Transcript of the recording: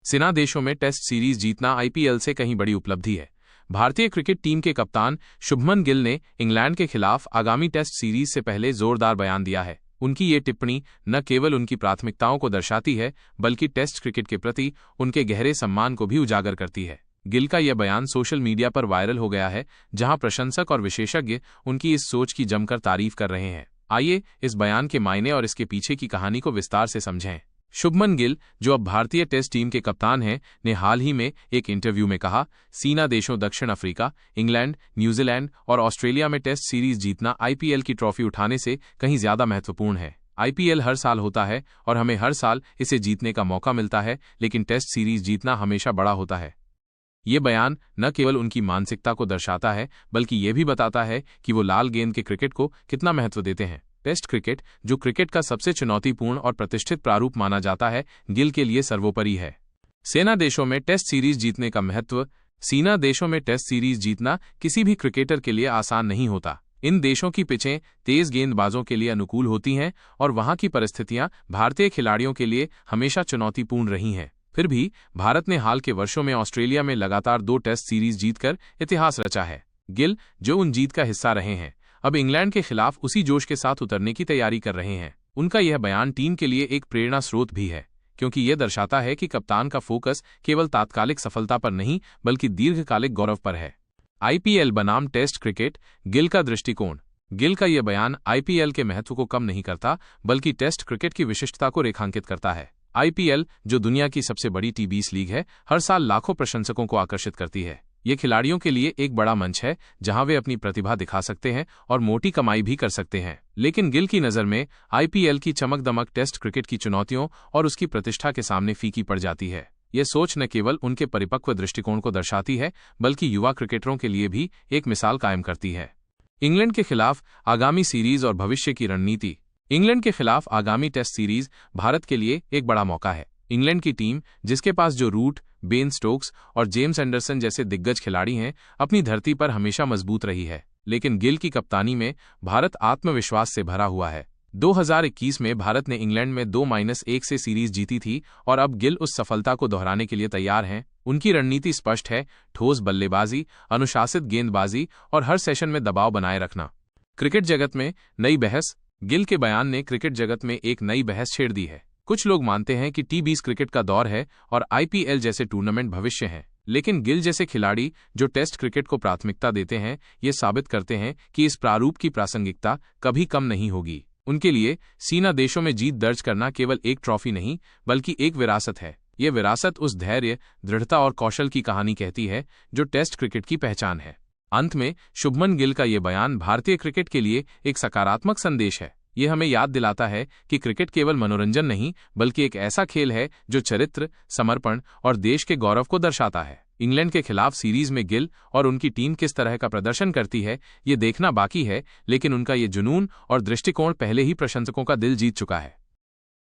सेना देशों में टेस्ट सीरीज जीतना आईपीएल से कहीं बड़ी उपलब्धि है। भारतीय क्रिकेट टीम के कप्तान शुभमन गिल ने इंग्लैंड के खिलाफ आगामी टेस्ट सीरीज से पहले जोरदार बयान दिया है। उनकी ये टिप्पणी न केवल उनकी प्राथमिकताओं को दर्शाती है, बल्कि टेस्ट क्रिकेट के प्रति उनके गहरे सम्मान को भी उजागर करती है। गिल का यह बयान सोशल मीडिया पर वायरल हो गया है, जहां प्रशंसक और विशेषज्ञ उनकी इस सोच की जमकर तारीफ कर रहे हैं। आइए इस बयान के मायने और इसके पीछे की कहानी को विस्तार से समझें। शुभमन गिल, जो अब भारतीय टेस्ट टीम के कप्तान हैं, ने हाल ही में एक इंटरव्यू में कहा, सेना देशों दक्षिण अफ्रीका, इंग्लैंड, न्यूजीलैंड और ऑस्ट्रेलिया में टेस्ट सीरीज जीतना आईपीएल की ट्रॉफी उठाने से कहीं ज्यादा महत्वपूर्ण है। आईपीएल हर साल होता है और हमें हर साल इसे जीतने का मौका मिलता है, लेकिन टेस्ट सीरीज जीतना हमेशा बड़ा होता है। ये बयान न केवल उनकी मानसिकता को दर्शाता है, बल्कि ये भी बताता है कि वो लाल गेंद के क्रिकेट को कितना महत्व देते हैं। टेस्ट क्रिकेट, जो क्रिकेट का सबसे चुनौतीपूर्ण और प्रतिष्ठित प्रारूप माना जाता है, गिल के लिए सर्वोपरि है। सेना देशों में टेस्ट सीरीज जीतने का महत्व। सेना देशों में टेस्ट सीरीज जीतना किसी भी क्रिकेटर के लिए आसान नहीं होता। इन देशों की पिचें तेज गेंदबाजों के लिए अनुकूल होती हैं और वहां की परिस्थितियां भारतीय खिलाड़ियों के लिए हमेशा चुनौतीपूर्ण रही हैं। फिर भी भारत ने हाल के वर्षों में ऑस्ट्रेलिया में लगातार 2 टेस्ट सीरीज जीतकर इतिहास रचा है। गिल, जो उन जीत का हिस्सा रहे हैं, अब इंग्लैंड के खिलाफ उसी जोश के साथ उतरने की तैयारी कर रहे हैं। उनका यह बयान टीम के लिए एक प्रेरणा स्रोत भी है, क्योंकि यह दर्शाता है कि कप्तान का फोकस केवल तात्कालिक सफलता पर नहीं, बल्कि दीर्घकालिक गौरव पर है। आईपीएल बनाम टेस्ट क्रिकेट, गिल का दृष्टिकोण। गिल का यह बयान आईपीएल के महत्व को कम नहीं करता, बल्कि टेस्ट क्रिकेट की विशिष्टता को रेखांकित करता है। आईपीएल, जो दुनिया की सबसे बड़ी टी20 लीग है, हर साल लाखों प्रशंसकों को आकर्षित करती है। ये खिलाड़ियों के लिए एक बड़ा मंच है, जहां वे अपनी प्रतिभा दिखा सकते हैं और मोटी कमाई भी कर सकते हैं। लेकिन गिल की नज़र में आईपीएल की चमक दमक टेस्ट क्रिकेट की चुनौतियों और उसकी प्रतिष्ठा के सामने फीकी पड़ जाती है। ये सोच न केवल उनके परिपक्व दृष्टिकोण को दर्शाती है, बल्कि युवा क्रिकेटरों के लिए भी एक मिसाल कायम करती है। इंग्लैंड के खिलाफ आगामी सीरीज और भविष्य की रणनीति। इंग्लैंड के खिलाफ आगामी टेस्ट सीरीज भारत के लिए एक बड़ा मौका है। इंग्लैंड की टीम, जिसके पास जो रूट, बेन स्टोक्स और जेम्स एंडरसन जैसे दिग्गज खिलाड़ी हैं, अपनी धरती पर हमेशा मजबूत रही है। लेकिन गिल की कप्तानी में भारत आत्मविश्वास से भरा हुआ है। 2021 में भारत ने इंग्लैंड में 2-1 से सीरीज जीती थी और अब गिल उस सफलता को दोहराने के लिए तैयार हैं। उनकी रणनीति स्पष्ट है: ठोस बल्लेबाजी, अनुशासित गेंदबाजी और हर सेशन में दबाव बनाए रखना। क्रिकेट जगत में नई बहस। गिल के बयान ने क्रिकेट जगत में एक नई बहस छेड़ दी है। कुछ लोग मानते हैं कि टी20 क्रिकेट का दौर है और आईपीएल जैसे टूर्नामेंट भविष्य हैं। लेकिन गिल जैसे खिलाड़ी, जो टेस्ट क्रिकेट को प्राथमिकता देते हैं, ये साबित करते हैं कि इस प्रारूप की प्रासंगिकता कभी कम नहीं होगी। उनके लिए सेना देशों में जीत दर्ज करना केवल एक ट्रॉफी नहीं, बल्कि एक विरासत है। ये विरासत उस धैर्य, दृढ़ता और कौशल की कहानी कहती है जो टेस्ट क्रिकेट की पहचान है। अंत में शुभमन गिल का ये बयान भारतीय क्रिकेट के लिए एक सकारात्मक संदेश है। ये हमें याद दिलाता है कि क्रिकेट केवल मनोरंजन नहीं, बल्कि एक ऐसा खेल है जो चरित्र, समर्पण और देश के गौरव को दर्शाता है। इंग्लैंड के खिलाफ सीरीज में गिल और उनकी टीम किस तरह का प्रदर्शन करती है, ये देखना बाकी है, लेकिन उनका ये जुनून और दृष्टिकोण पहले ही प्रशंसकों का दिल जीत चुका है।